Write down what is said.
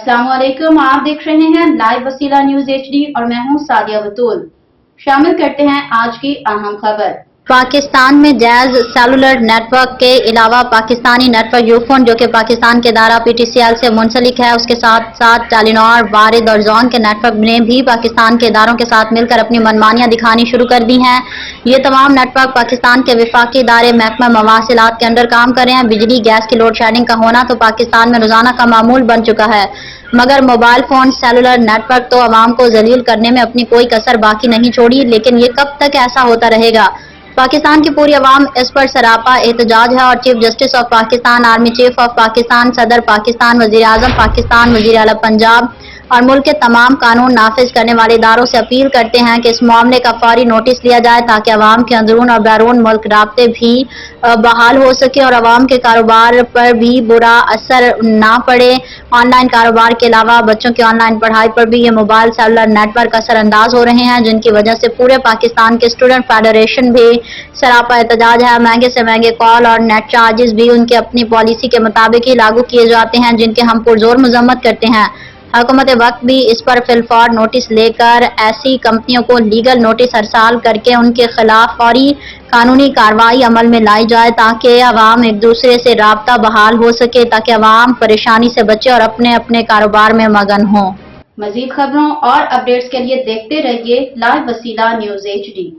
अस्सलाम वालेकुम, आप देख रहे हैं लाइव वसीला न्यूज HD और मैं हूं सादिया बतूल। शामिल करते हैं आज की अहम खबर। पाकिस्तान में जायज सेलुलर नेटवर्क के अलावा पाकिस्तानी नेटवर्क यूफोन जो कि पाकिस्तान के दायरा PTCL से मुंसलिक है, उसके साथ साथ टेलीनॉर, वारिद और जॉन के नेटवर्क ने भी पाकिस्तान के इदारों के साथ मिलकर अपनी मनमानियां दिखानी शुरू कर दी हैं। ये तमाम नेटवर्क पाकिस्तान के वफाकी इदारे महकमा मवासिलात के अंडर काम कर रहे हैं। बिजली गैस की लोड शेडिंग का होना तो पाकिस्तान में रोजाना का मामूल बन चुका है, मगर मोबाइल फोन सेलुलर नेटवर्क तो आवाम को जलील करने में अपनी कोई कसर बाकी नहीं छोड़ी। लेकिन ये कब तक ऐसा होता रहेगा? पाकिस्तान की पूरी अवाम इस पर सरापा एहतजाज है और chief justice of Pakistan, army chief of Pakistan, सदर पाकिस्तान, वजीर आजम पाकिस्तान, वजीर आला पंजाब और मुल्क के तमाम कानून नाफिज करने वाले इदारों से अपील करते हैं कि इस मामले का फौरी नोटिस लिया जाए ताकि अवाम के अंदरून और बैरून मुल्क राब्ते भी बहाल हो सके और अवाम के कारोबार पर भी बुरा असर ना पड़े। ऑनलाइन कारोबार के अलावा बच्चों की ऑनलाइन पढ़ाई पर भी ये मोबाइल सेलुलर नेटवर्क असरअंदाज हो रहे हैं, जिनकी वजह से पूरे पाकिस्तान के स्टूडेंट फेडरेशन भी सरापा एहतजाज है। महंगे से महंगे कॉल और नेट चार्जेस भी उनकी अपनी पॉलिसी के मुताबिक ही लागू किए जाते हैं, जिनके हम पुरजोर मजम्मत करते हैं। हुकूमत वक्त भी इस पर फिलफौर नोटिस लेकर ऐसी कंपनियों को लीगल नोटिस अरसाल करके उनके खिलाफ फौरी कानूनी कार्रवाई अमल में लाई जाए ताकि अवाम एक दूसरे से राब्ता बहाल हो सके, ताकि अवाम परेशानी से बचे और अपने अपने कारोबार में मगन हो। मजीद खबरों और अपडेट्स के लिए देखते रहिए लाइव वसीला न्यूज HD।